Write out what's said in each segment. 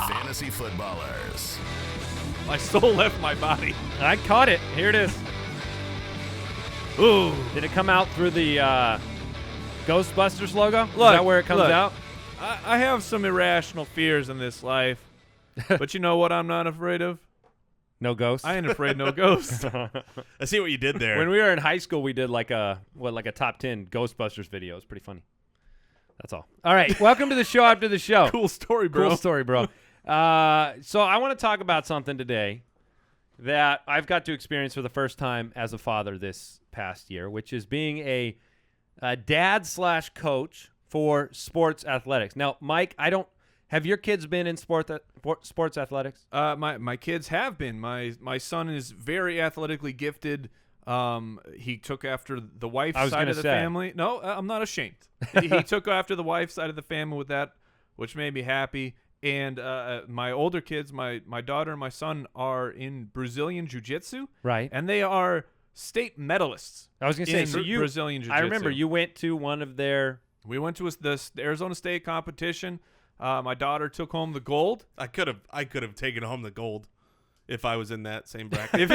Fantasy footballers. My soul left my body. I caught it. Here it is. Ooh. Did it come out through the Ghostbusters logo? Is Look, that where it comes look. out? I have some irrational fears in this life, but you know what I'm not afraid of? No ghosts. I ain't afraid no ghosts. I see what you did there. When we were in high school, we did like a top 10 Ghostbusters video. It's pretty funny. That's all. All right. Welcome to the show after the show. Cool story, bro. Cool story, bro. So I want to talk about something today that I've got to experience for the first time as a father this past year, which is being a dad/coach for sports athletics. Now, Mike, have your kids been in sports athletics? My kids have been. My son is very athletically gifted. He took after the wife's side of the family. No, I'm not ashamed. He took after the wife's side of the family with that, which made me happy. And my older kids, my daughter and my son, are in Brazilian Jiu-Jitsu. Right. And they are state medalists. I was going to say, in so you Brazilian Jiu-Jitsu. I remember you went to one of their. We went to the Arizona State competition. My daughter took home the gold. I could have taken home the gold if I was in that same bracket.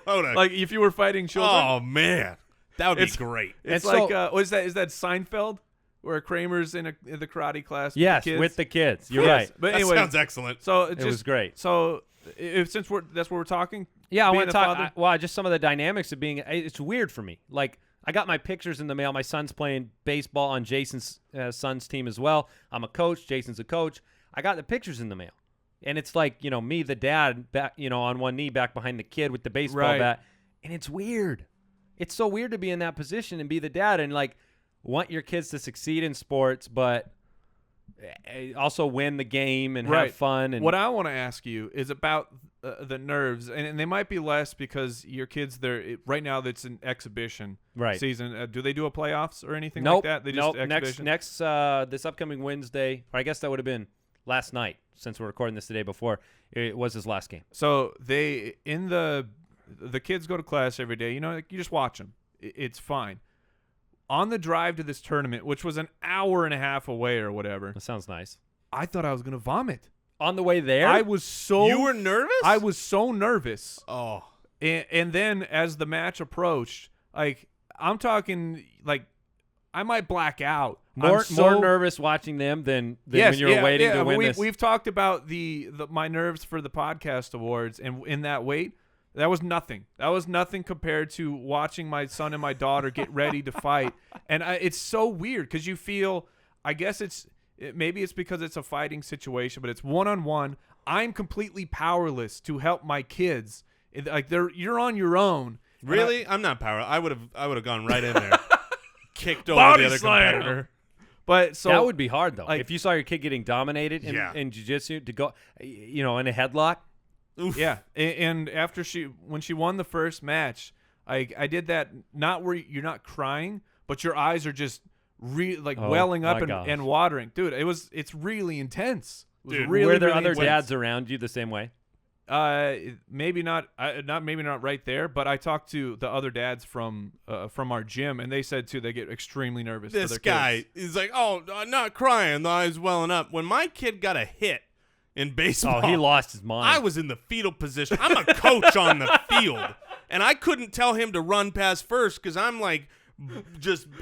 Like if you were fighting children. Oh man, that would be great. It's And like so- is that Seinfeld, where Kramer's in the karate class? Yes, with the kids? You're Yes. right. But That anyway, sounds excellent. so It was great. So since that's what we're talking. Yeah, I being want to a talk. father? Just some of the dynamics of being. It's weird for me. Like I got my pictures in the mail. My son's playing baseball on Jason's son's team as well. I'm a coach. Jason's a coach. I got the pictures in the mail, and it's like me, the dad, back on one knee, back behind the kid with the baseball Right. bat, and it's weird. It's so weird to be in that position and be the dad and like want your kids to succeed in sports, but also win the game and Right. have fun. And What I want to ask you is about the nerves, and they might be less because your kids right now. That's an exhibition season. Do they do a playoffs or anything nope, like that? They just nope. exhibition? Next this upcoming Wednesday, or I guess that would have been last night since we're recording this the day before. It was his last game. So the kids go to class every day. You just watch them. It's fine. On the drive to this tournament, which was an hour and a half away or whatever, That sounds nice. I thought I was gonna vomit. On the way there, I was so You were nervous? I was so nervous. Oh, And then as the match approached, like I'm talking, like I might black out. more I'm so nervous watching them than Yes, when you were waiting to win this. We've talked about my nerves for the podcast awards, and in that wait, that was nothing. That was nothing compared to watching my son and my daughter get ready to fight. And it's so weird because you feel, I guess maybe it's because it's a fighting situation, but it's one-on-one. I'm completely powerless to help my kids. Like you're on your own. really? I'm not power. I would have gone right in there, kicked over Body the other slam. competitor. But so that would be hard though. like- if you saw your kid getting dominated in jiu-jitsu to go, in a headlock. Oof. Yeah, and after when she won the first match, I did that not where you're not crying, but your eyes are just welling up my gosh. and watering, dude. It's really intense. It was Dude, really, Were there really other intense. dads around you the same way? Maybe not right there, but I talked to the other dads from our gym, and they said too they get extremely nervous. for This their guy kids. is like, oh, I'm not crying. The eyes welling up. When my kid got a hit in baseball, Oh, he lost his mind. I was in the fetal position. I'm a coach on the field, and I couldn't tell him to run past first because I'm like,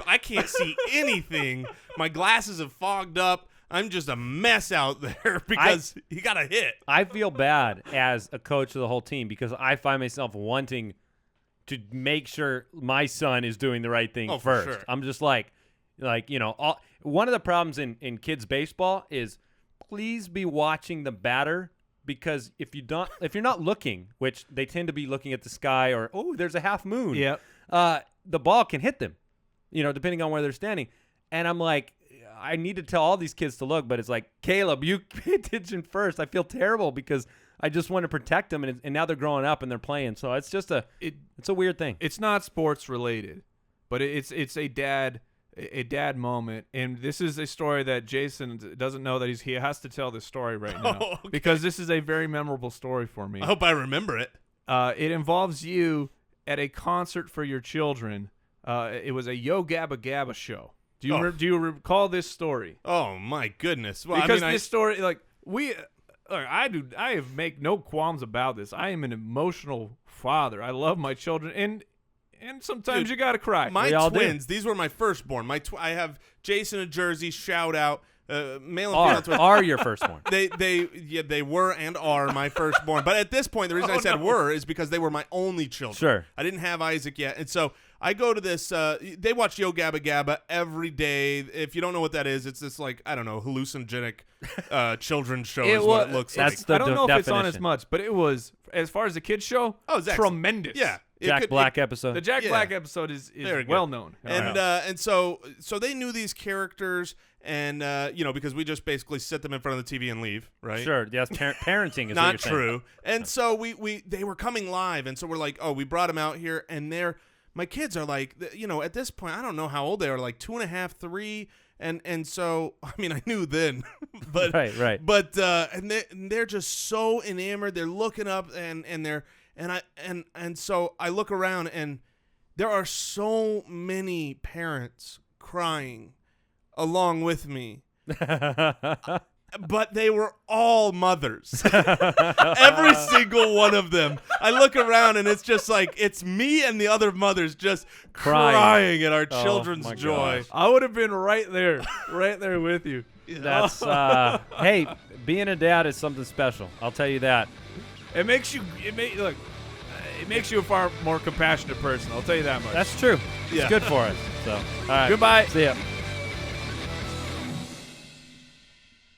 I can't see anything. My glasses have fogged up. I'm just a mess out there because he got a hit. I feel bad as a coach of the whole team because I find myself wanting to make sure my son is doing the right thing Oh, for first. sure. I'm just like one of the problems in kids baseball is please be watching the batter because if you're not looking, which they tend to be looking at the sky or there's a half moon. Yep. The ball can hit them, depending on where they're standing. And I'm like, I need to tell all these kids to look, but it's like, Caleb, you pay attention first. I feel terrible because I just want to protect them, and now they're growing up and they're playing. So it's just it's a weird thing. It's not sports related, but it's a dad moment, and this is a story that Jason doesn't know that he has to tell this story right now Oh, okay. because this is a very memorable story for me. I hope I remember it. It involves you at a concert for your children. It was a Yo Gabba Gabba show. Do you recall this story? Oh my goodness! Well, Because I mean, this story, like I make no qualms about this. I am an emotional father. I love my children, and sometimes Dude, you gotta cry. We all do. twins. These were my firstborn. I have Jason and Jersey. Shout out, male and female twins. Are your firstborn. They were and are my firstborn. But at this point, the reason I said were is because they were my only children. Sure. I didn't have Isaac yet. And so I go to this, they watch Yo Gabba Gabba every day. If you don't know what that is, it's this like, I don't know, hallucinogenic children's show is what it looks That's like. the I don't know if it's on as definition. much, but it was, as far as the kids show, tremendous. Yeah. Jack Black episode. The Jack Yeah. Black episode is Very good. well known. And so they knew these characters, and because we just basically sit them in front of the TV and leave, right? Sure. Yes. Parenting is what Not you're saying. true. And so they were coming live, and so we're like, oh, we brought them out here, and my kids are like, at this point, I don't know how old they are, like 2.5, 3, and so I mean, I knew then, but Right. but and they're just so enamored. They're looking up, and they're and so I look around, and there are so many parents crying along with me. But they were all mothers. Every single one of them. I look around, and it's just like, it's me and the other mothers just crying at our Oh, children's my joy. gosh. I would have been right there with you. That's hey, being a dad is something special. I'll tell you that. It makes you. It makes you a far more compassionate person. I'll tell you that much. That's true. Yeah. It's good for us. So, all right. Goodbye. See ya.